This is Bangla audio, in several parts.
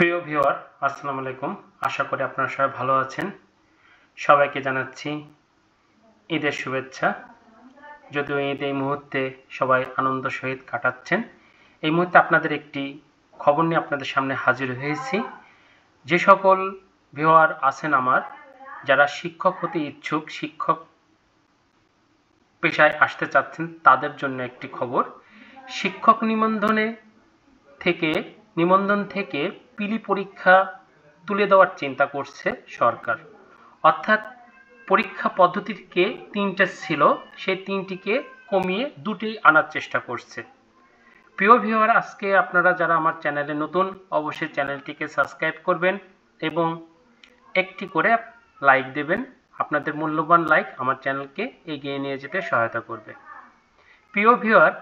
প্রিয় ভিউয়ার, আসসালামু আলাইকুম। আশা করি আপনারা সবাই ভালো আছেন। সবাইকে জানাচ্ছি ঈদের শুভেচ্ছা। যদিও ঈদ এই মুহূর্তে সবাই আনন্দ সহিত কাটাচ্ছেন, এই মুহূর্তে আপনাদের একটি খবর নিয়ে আপনাদের সামনে হাজির হয়েছি। যে সকল ভিউয়ার আছেন আমার, যারা শিক্ষক হতে ইচ্ছুক, শিক্ষক পেশায় আসতে চাচ্ছেন, তাদের জন্য একটি খবর। শিক্ষক নিবন্ধন থেকে পিলি পরীক্ষা তুলে দেওয়ার চিন্তা করছে সরকার। অর্থাৎ পরীক্ষা পদ্ধতিকে ৩টা ছিল, সেই ৩টিকে কমিয়ে ২টি আনার চেষ্টা করছে। প্রিয় ভিউয়ার, আজকে আপনারা যারা আমার চ্যানেলে নতুন, অবশ্যই চ্যানেলটিকে সাবস্ক্রাইব করবেন এবং একটি করে লাইক দেবেন। আপনাদের মূল্যবান লাইক আমার চ্যানেলকে এগিয়ে নিয়ে যেতে সহায়তা করবে। প্রিয় ভিউয়ার,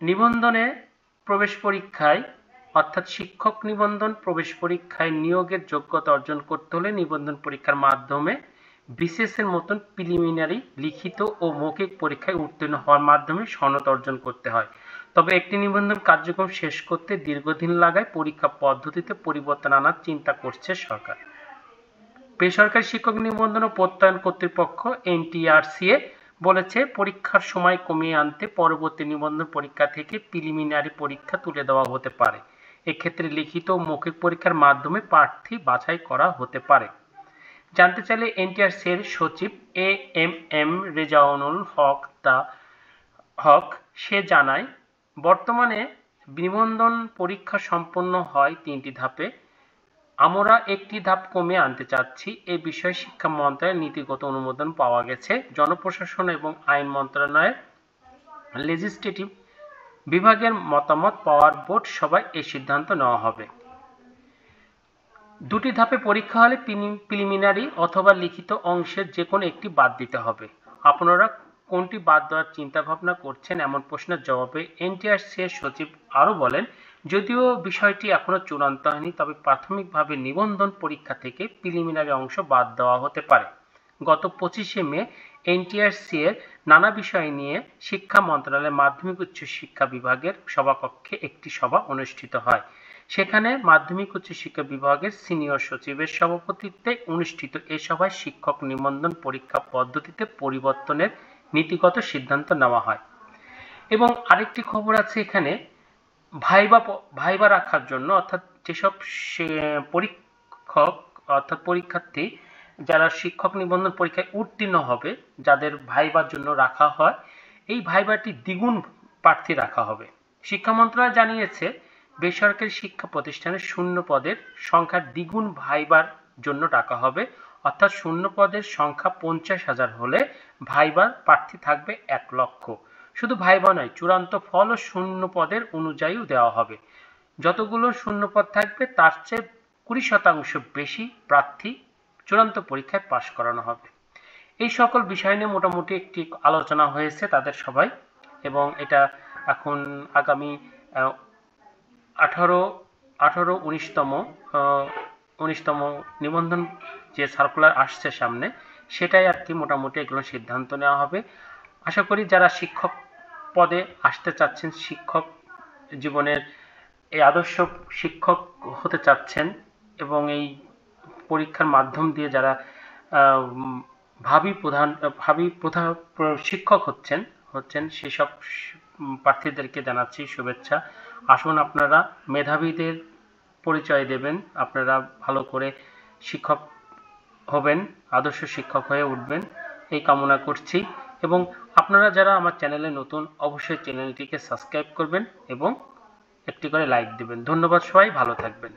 নিবন্ধনে প্রবেশ পরীক্ষায় অর্থাৎ শিক্ষক নিবন্ধন প্রবেশ পরীক্ষায় নিয়োগের যোগ্যতা অর্জন করতে হলে নিবন্ধন পরীক্ষার মাধ্যমে বিসিএস এর মতন প্রিলিমিনারি লিখিত ও মৌখিক পরীক্ষায় উত্তীর্ণ হওয়ার মাধ্যমে সনদ অর্জন করতে হয়। তবে একটি নিবন্ধন কার্যক্রম শেষ করতে দীর্ঘদিন লাগায় পরীক্ষা পদ্ধতিতে পরিবর্তন আনার চিন্তা করছে সরকার। বেসরকারি শিক্ষক নিবন্ধন ও প্রত্যয়ন কর্তৃপক্ষ এনটিআরসিএ বলেছে, পরীক্ষার সময় কমিয়ে আনতে পরবর্তী নিবন্ধন পরীক্ষা থেকে প্রিলিমিনারি পরীক্ষা তুলে দেওয়া হতে পারে। এক্ষেত্রে লিখিত ও মৌখিক পরীক্ষার মাধ্যমে প্রার্থী বাছাই করা হতে পারে। জানতে চাইলে এনটিআরসি এর সচিব এএমএম রেজাউনুল হক সে জানায়, বর্তমানে নিবন্ধন পরীক্ষা সম্পন্ন হয় ৩টি ধাপে। আমরা একটি ধাপ কমিয়ে আনতে চাচ্ছি। এ বিষয়ে শিক্ষা মন্ত্রণালয়ের নীতিগত অনুমোদন পাওয়া গেছে। জনপ্রশাসন এবং আইন মন্ত্রণালয়ের লেজিসলেটিভ বিভাগের মতামত পাওয়ার বোর্ড সভায় এই সিদ্ধান্ত নেওয়া হবে। ২টি ধাপে পরীক্ষা হলে প্রিলিমিনারি অথবা লিখিত অংশের যে কোনো একটি বাদ দিতে হবে। আপনারা কোনটি বাদ দেওয়ার চিন্তা ভাবনা করছেন, এমন প্রশ্নের জবাবে এনটিআরসি এর সচিব আরও বলেন, যদিও বিষয়টি এখনো চূড়ান্ত হয়নি, তবে প্রাথমিকভাবে নিবন্ধন পরীক্ষা থেকে প্রিলিমিনারি অংশ বাদ দেওয়া হতে পারে। গত ২৫শে মে এনটিআরসি এর নানা বিষয় নিয়ে শিক্ষা মন্ত্রণালয়ের মাধ্যমিক উচ্চ শিক্ষা বিভাগের সভাকক্ষে একটি সভা অনুষ্ঠিত হয়। সেখানে মাধ্যমিক উচ্চ শিক্ষা বিভাগের সিনিয়র সচিবের সভাপতিত্বে অনুষ্ঠিত এ সভায় শিক্ষক নিবন্ধন পরীক্ষা পদ্ধতিতে পরিবর্তনের নীতিগত সিদ্ধান্ত নেওয়া হয়। এবং আরেকটি খবর আছে এখানে, ভাইবা রাখার জন্য অর্থাৎ যেসব পরীক্ষার্থী যারা শিক্ষক নিবন্ধন পরীক্ষায় উত্তীর্ণ হবে, যাদের ভাইবার জন্য রাখা হয়, এই ভাইবাটি দ্বিগুণ প্রার্থী রাখা হবে। শিক্ষা মন্ত্রণালয় জানিয়েছে, বেসরকারি শিক্ষা প্রতিষ্ঠানের শূন্য পদের সংখ্যা দ্বিগুণ ভাইবার জন্য রাখা হবে। অর্থাৎ শূন্য পদের সংখ্যা 50,000 হলে ভাইবার প্রার্থী থাকবে 1 লক্ষ। শুধু ভাইবা নয়, চূড়ান্ত ফলও শূন্য পদের অনুযায়ীও দেওয়া হবে। যতগুলো শূন্য পদ থাকবে তার চেয়ে 20% বেশি প্রার্থী চূড়ান্ত পরীক্ষায় পাশ করানো হবে। এই সকল বিষয় নিয়ে মোটামুটি একটি আলোচনা হয়েছে তাদের সবাই, এবং এটা এখন আগামী 19তম নিবন্ধন যে সার্কুলার আসছে সামনে, সেটাই আর কি মোটামুটি এগুলো সিদ্ধান্ত নেওয়া হবে। আশা করি যারা শিক্ষক পদে আসতে চাচ্ছেন, শিক্ষক জীবনের এই আদর্শ শিক্ষক হতে চাচ্ছেন এবং এই পরীক্ষার মাধ্যম দিয়ে যারা ভাবি শিক্ষক হচ্ছেন সেসব প্রার্থীদেরকে জানাচ্ছি শুভেচ্ছা। আসুন, আপনারা মেধাবীদের পরিচয় দেবেন, আপনারা ভালো করে শিক্ষক হবেন, আদর্শ শিক্ষক হয়ে উঠবেন, এই কামনা করছি। এবং আপনারা যারা আমার চ্যানেলে নতুন, অবশ্যই চ্যানেলটিকে সাবস্ক্রাইব করবেন এবং একটি করে লাইক দেবেন। ধন্যবাদ, সবাই ভালো থাকবেন।